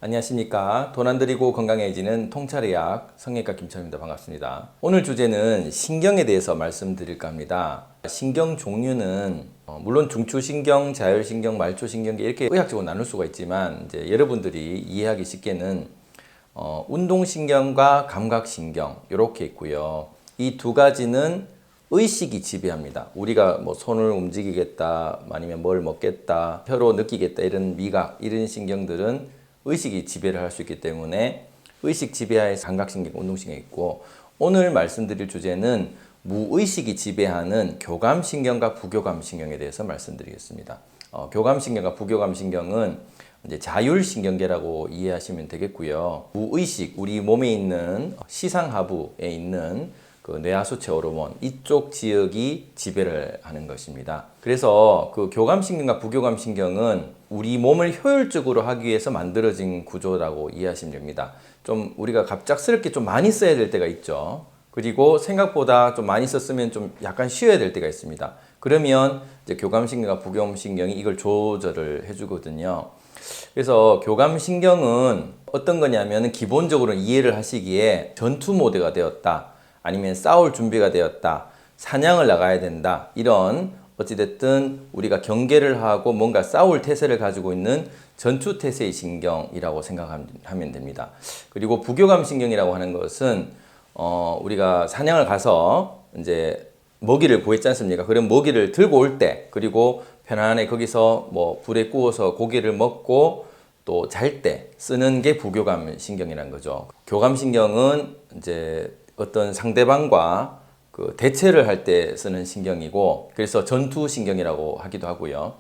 안녕하십니까. 돈 안 들이고 건강해지는 통찰의학 성형외과 김철입니다. 반갑습니다. 오늘 주제는 신경에 대해서 말씀드릴까 합니다. 신경 종류는 물론 중추신경, 자율신경, 말초신경 이렇게 의학적으로 나눌 수가 있지만 이제 여러분들이 이해하기 쉽게는 운동신경과 감각신경 이렇게 있고요. 이 두 가지는 의식이 지배합니다. 우리가 뭐 손을 움직이겠다, 아니면 뭘 먹겠다, 혀로 느끼겠다 이런 미각, 이런 신경들은 의식이 지배를 할 수 있기 때문에 의식 지배하에 감각신경, 운동신경이 있고, 오늘 말씀드릴 주제는 무의식이 지배하는 교감신경과 부교감신경에 대해서 말씀드리겠습니다. 교감신경과 부교감신경은 이제 자율신경계라고 이해하시면 되겠고요. 무의식, 우리 몸에 있는 시상하부에 있는 그 뇌하수체 호르몬 이쪽 지역이 지배를 하는 것입니다. 그래서 그 교감신경과 부교감신경은 우리 몸을 효율적으로 하기 위해서 만들어진 구조라고 이해하시면 됩니다. 좀 우리가 갑작스럽게 좀 많이 써야 될 때가 있죠. 그리고 생각보다 좀 많이 썼으면 좀 약간 쉬어야 될 때가 있습니다. 그러면 이제 교감신경과 부교감신경이 이걸 조절을 해주거든요. 그래서 교감신경은 어떤 거냐면 기본적으로 이해를 하시기에 전투 모드가 되었다, 아니면 싸울 준비가 되었다, 사냥을 나가야 된다, 이런 어찌됐든 우리가 경계를 하고 뭔가 싸울 태세를 가지고 있는 전투태세의 신경이라고 생각하면 됩니다. 그리고 부교감신경이라고 하는 것은 우리가 사냥을 가서 이제 먹이를 구했지 않습니까? 그럼 먹이를 들고 올 때, 그리고 편안하게 거기서 뭐 불에 구워서 고기를 먹고 또 잘 때 쓰는 게 부교감신경이라는 거죠. 교감신경은 이제 어떤 상대방과 그 대체를 할 때 쓰는 신경이고, 그래서 전투신경이라고 하기도 하고요.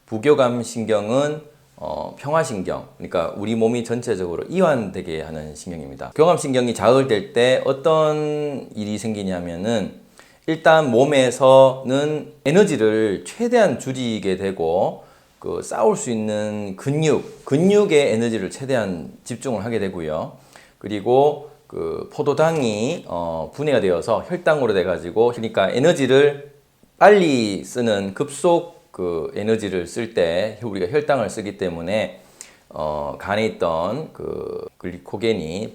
부교감신경은 평화신경, 그러니까 우리 몸이 전체적으로 이완되게 하는 신경입니다. 교감신경이 자극될 때 어떤 일이 생기냐면은 일단 몸에서는 에너지를 최대한 줄이게 되고, 그 싸울 수 있는 근육의 에너지를 최대한 집중을 하게 되고요. 그리고 그 포도당이 분해가 되어서 혈당으로 돼 가지고, 그러니까 에너지를 빨리 쓰는 급속 그 에너지를 쓸 때 우리가 혈당을 쓰기 때문에 간에 있던 그 글리코겐이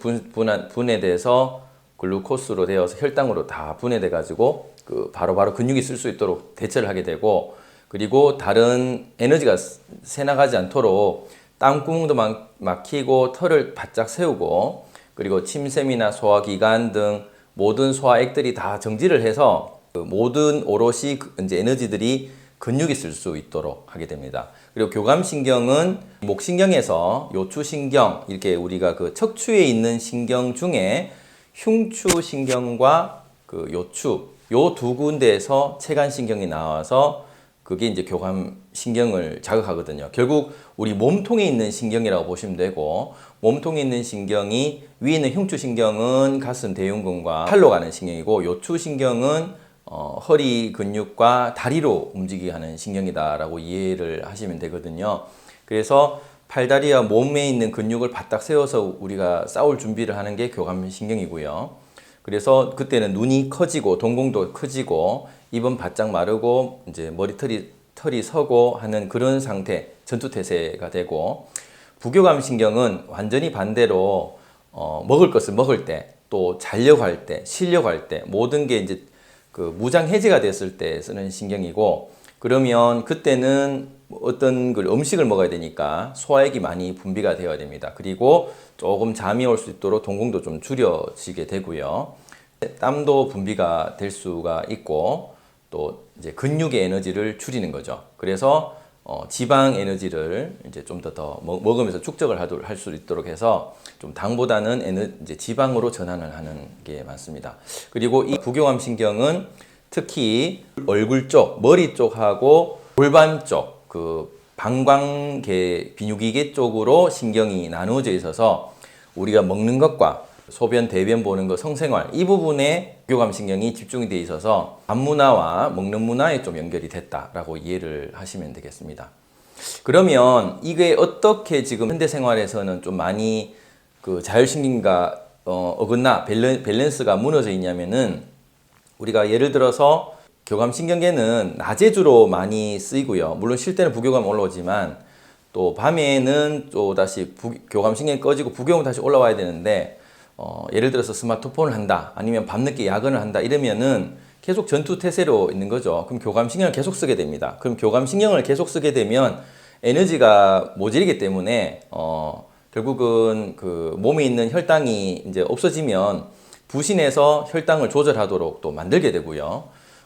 분해돼서 글루코스로 되어서 혈당으로 다 분해돼 가지고 그 바로바로 근육이 쓸 수 있도록 대처를 하게 되고, 그리고 다른 에너지가 새나가지 않도록 땀구멍도 막히고 털을 바짝 세우고, 그리고 침샘이나 소화기관 등 모든 소화액들이 다 정지를 해서 그 모든 오롯이 이제 에너지들이 근육이 쓸 수 있도록 하게 됩니다. 그리고 교감신경은 목신경에서 요추신경, 이렇게 우리가 그 척추에 있는 신경 중에 흉추신경과 그 요추, 요 두 군데에서 체간신경이 나와서 그게 이제 교감신경을 자극하거든요. 결국 우리 몸통에 있는 신경이라고 보시면 되고, 몸통에 있는 신경이 위에 있는 흉추신경은 가슴 대흉근과 팔로 가는 신경이고, 요추신경은 허리 근육과 다리로 움직이게 하는 신경이다라고 이해를 하시면 되거든요. 그래서 팔다리와 몸에 있는 근육을 바짝 세워서 우리가 싸울 준비를 하는 게 교감신경이고요. 그래서 그때는 눈이 커지고 동공도 커지고 입은 바짝 마르고 이제 털이 서고 하는 그런 상태, 전투태세가 되고, 부교감신경은 완전히 반대로 먹을 것을 먹을 때, 또 자려고 할 때, 쉬려고 할 때, 모든 게 이제 그 무장 해제가 됐을 때 쓰는 신경이고, 그러면 그때는 어떤 그 음식을 먹어야 되니까 소화액이 많이 분비가 되어야 됩니다. 그리고 조금 잠이 올 수 있도록 동공도 좀 줄여지게 되고요. 땀도 분비가 될 수가 있고, 또 이제 근육의 에너지를 줄이는 거죠. 그래서 지방 에너지를 이제 좀 더 먹으면서 축적을 할 수 있도록 해서 좀 당보다는 이제 지방으로 전환을 하는 게 많습니다. 그리고 이 부교감신경은 특히 얼굴 쪽, 머리 쪽하고 골반 쪽, 그 방광계, 비뇨기계 쪽으로 신경이 나누어져 있어서 우리가 먹는 것과 소변, 대변 보는 것, 성생활 이 부분에 부교감신경이 집중이 되어 있어서 밥문화와 먹는 문화에 좀 연결이 됐다라고 이해를 하시면 되겠습니다. 그러면 이게 어떻게 지금 현대생활에서는 좀 많이 그 자율신경과 어긋나 밸런스가 무너져 있냐면은, 우리가 예를 들어서 교감신경계는 낮에 주로 많이 쓰이고요. 물론 쉴 때는 부교감 올라오지만 또 밤에는 또 다시 교감신경이 꺼지고 부교감이 다시 올라와야 되는데 예를 들어서 스마트폰을 한다 아니면 밤늦게 야근을 한다 이러면은 계속 전투태세로 있는 거죠. 그럼 교감신경을 계속 쓰게 됩니다. 그럼 교감신경을 계속 쓰게 되면 에너지가 모자르기 때문에 결국은 그 몸에 있는 혈당이 이제 없어지면 부신해서 혈당을 조절하도록 또 만들게 되고요.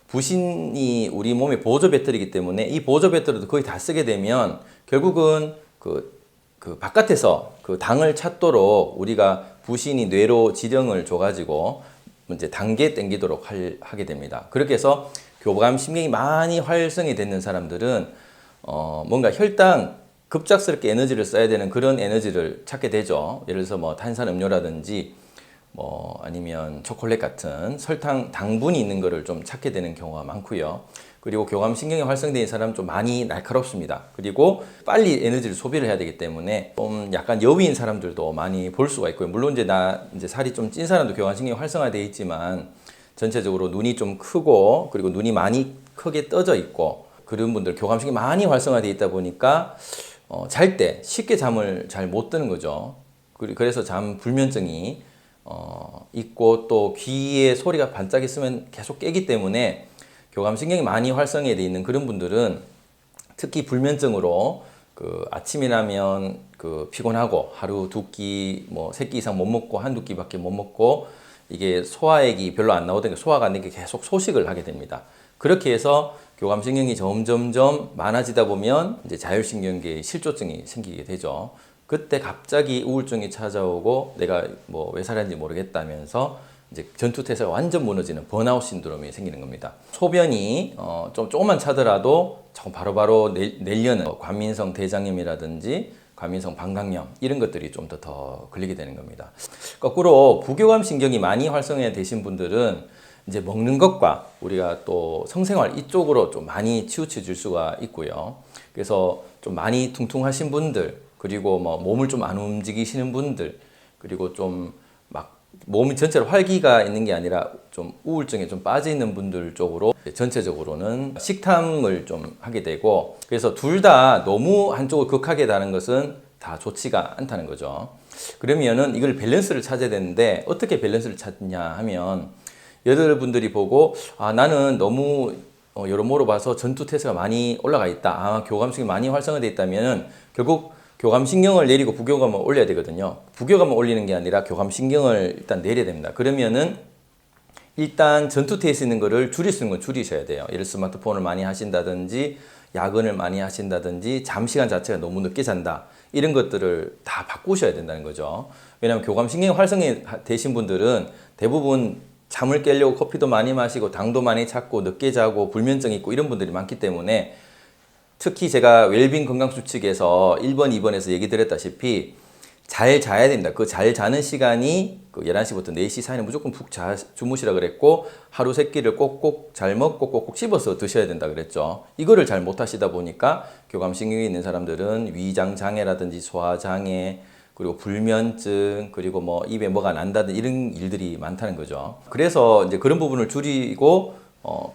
부신이 우리 몸의 보조 배터리이기 때문에 이 보조 배터리도 거의 다 쓰게 되면 결국은 그 바깥에서 그 당을 찾도록 우리가 부신이 뇌로 지령을 줘가지고 이제 당게 땡기도록 하게 됩니다. 그렇게 해서 교감신경이 많이 활성이 되는 사람들은 뭔가 혈당 급작스럽게 에너지를 써야 되는 그런 에너지를 찾게 되죠. 예를 들어서 뭐 탄산음료라든지 뭐 아니면 초콜릿 같은 설탕 당분이 있는 거를 좀 찾게 되는 경우가 많고요. 그리고 교감신경이 활성된 사람은 좀 많이 날카롭습니다. 그리고 빨리 에너지를 소비를 해야 되기 때문에 좀 약간 여위인 사람들도 많이 볼 수가 있고요. 물론 이제 살이 좀 찐 사람도 교감신경이 활성화되어 있지만 전체적으로 눈이 좀 크고 그리고 눈이 많이 크게 떠져 있고 그런 분들 교감신경이 많이 활성화되어 있다 보니까 잘 때 쉽게 잠을 잘 못 드는 거죠. 그래서 잠 불면증이 있고 또 귀에 소리가 반짝있으면 계속 깨기 때문에 교감신경이 많이 활성화되어 있는 그런 분들은 특히 불면증으로 그 아침이라면 그 피곤하고 하루 두 끼 뭐 세 끼 이상 못 먹고 한두 끼밖에 못 먹고 이게 소화액이 별로 안 나오던 게 소화가 안 되게 계속 소식을 하게 됩니다. 그렇게 해서 교감신경이 점점점 많아지다 보면 이제 자율신경계의 실조증이 생기게 되죠. 그때 갑자기 우울증이 찾아오고 내가 뭐 왜 살았는지 모르겠다면서 이제 전투태세가 완전 무너지는 번아웃 신드롬이 생기는 겁니다. 소변이 좀 조금만 차더라도 바로바로 내려는 과민성 대장염이라든지 과민성 방광염 이런 것들이 좀 더 걸리게 되는 겁니다. 거꾸로 부교감 신경이 많이 활성화 되신 분들은 이제 먹는 것과 우리가 또 성생활 이쪽으로 좀 많이 치우쳐질 수가 있고요. 그래서 좀 많이 퉁퉁하신 분들 그리고 뭐 몸을 좀 안 움직이시는 분들 그리고 좀 막 몸이 전체로 활기가 있는 게 아니라 좀 우울증에 좀 빠져 있는 분들 쪽으로 전체적으로는 식탐을 좀 하게 되고 그래서 둘 다 너무 한쪽을 극하게 다는 것은 다 좋지가 않다는 거죠. 그러면은 이걸 밸런스를 찾아야 되는데 어떻게 밸런스를 찾냐 하면 여러분들이 보고 나는 너무 여러모로 봐서 전투태세가 많이 올라가 있다. 교감신경이 많이 활성화되어 있다면 결국 교감신경을 내리고 부교감을 올려야 되거든요. 부교감을 올리는 게 아니라 교감신경을 일단 내려야 됩니다. 그러면은 일단 전투태세 있는 거를 줄일 수 있는 건 줄이셔야 돼요. 예를 들어 스마트폰을 많이 하신다든지 야근을 많이 하신다든지 잠 시간 자체가 너무 늦게 잔다. 이런 것들을 다 바꾸셔야 된다는 거죠. 왜냐하면 교감신경이 활성화되신 분들은 대부분 잠을 깨려고 커피도 많이 마시고 당도 많이 찾고 늦게 자고 불면증 있고 이런 분들이 많기 때문에 특히 제가 웰빙 건강수칙에서 1번, 2번에서 얘기 드렸다시피 잘 자야 된다. 그 잘 자는 시간이 그 11시부터 4시 사이에 무조건 푹 주무시라 그랬고 하루 3끼를 꼭꼭 잘 먹고 꼭꼭 씹어서 드셔야 된다 그랬죠. 이거를 잘 못 하시다 보니까 교감신경이 있는 사람들은 위장 장애라든지 소화 장애 그리고 불면증 그리고 뭐 입에 뭐가 난다든 이런 일들이 많다는 거죠. 그래서 이제 그런 부분을 줄이고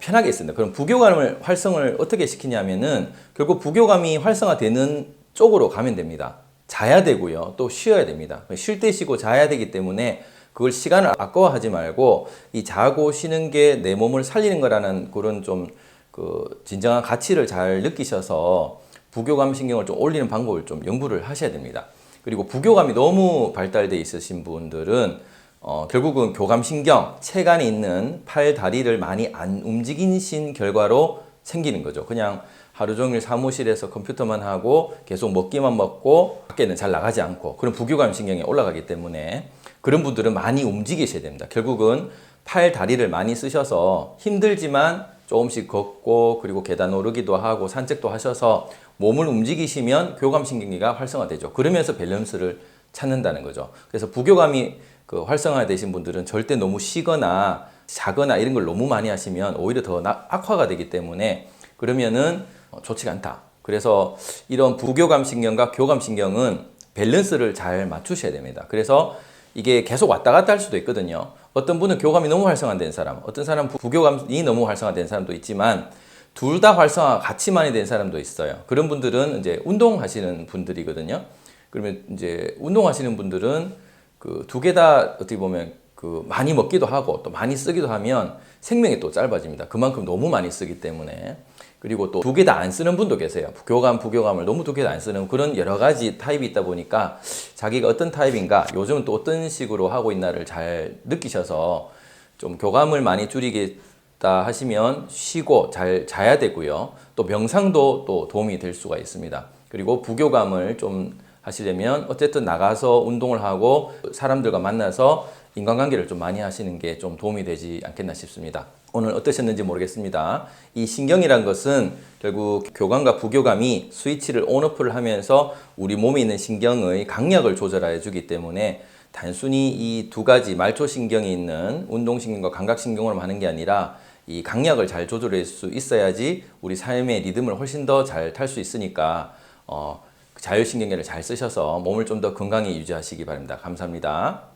편하게 있습니다. 그럼 부교감을 활성을 어떻게 시키냐면은 결국 부교감이 활성화되는 쪽으로 가면 됩니다. 자야 되고요. 또 쉬어야 됩니다. 쉴 때 쉬고 자야 되기 때문에 그걸 시간을 아까워하지 말고 이 자고 쉬는 게 내 몸을 살리는 거라는 그런 좀 그 진정한 가치를 잘 느끼셔서 부교감 신경을 좀 올리는 방법을 좀 연구를 하셔야 됩니다. 그리고 부교감이 너무 발달되어 있으신 분들은 결국은 교감신경, 체간에 있는 팔, 다리를 많이 안 움직이신 결과로 생기는 거죠. 그냥 하루 종일 사무실에서 컴퓨터만 하고 계속 먹기만 먹고 밖에는 잘 나가지 않고 그런 부교감 신경이 올라가기 때문에 그런 분들은 많이 움직이셔야 됩니다. 결국은 팔, 다리를 많이 쓰셔서 힘들지만 조금씩 걷고 그리고 계단 오르기도 하고 산책도 하셔서 몸을 움직이시면 교감신경계가 활성화되죠. 그러면서 밸런스를 찾는다는 거죠. 그래서 부교감이 활성화되신 분들은 절대 너무 쉬거나 자거나 이런 걸 너무 많이 하시면 오히려 더 악화가 되기 때문에 그러면은 좋지가 않다. 그래서 이런 부교감신경과 교감신경은 밸런스를 잘 맞추셔야 됩니다. 그래서 이게 계속 왔다 갔다 할 수도 있거든요. 어떤 분은 교감이 너무 활성화된 사람, 어떤 사람은 부교감이 너무 활성화된 사람도 있지만 둘 다 활성화가 같이 많이 된 사람도 있어요. 그런 분들은 이제 운동하시는 분들이거든요. 그러면 이제 운동하시는 분들은 그 두 개 다 어떻게 보면 그 많이 먹기도 하고 또 많이 쓰기도 하면 생명이 또 짧아집니다. 그만큼 너무 많이 쓰기 때문에. 그리고 또 두 개 다 안 쓰는 분도 계세요. 교감, 부교감을 너무 두 개 다 안 쓰는 그런 여러 가지 타입이 있다 보니까 자기가 어떤 타입인가, 요즘은 또 어떤 식으로 하고 있나를 잘 느끼셔서 좀 교감을 많이 줄이겠다 하시면 쉬고 잘 자야 되고요. 또 명상도 또 도움이 될 수가 있습니다. 그리고 부교감을 좀 하시려면 어쨌든 나가서 운동을 하고 사람들과 만나서 인간관계를 좀 많이 하시는 게 좀 도움이 되지 않겠나 싶습니다. 오늘 어떠셨는지 모르겠습니다. 이 신경이란 것은 결국 교감과 부교감이 스위치를 온오프를 하면서 우리 몸에 있는 신경의 강약을 조절해 주기 때문에 단순히 이 두 가지 말초신경이 있는 운동신경과 감각신경으로 하는 게 아니라 이 강약을 잘 조절할 수 있어야지 우리 삶의 리듬을 훨씬 더 잘 탈 수 있으니까 자율신경계를 잘 쓰셔서 몸을 좀 더 건강히 유지하시기 바랍니다. 감사합니다.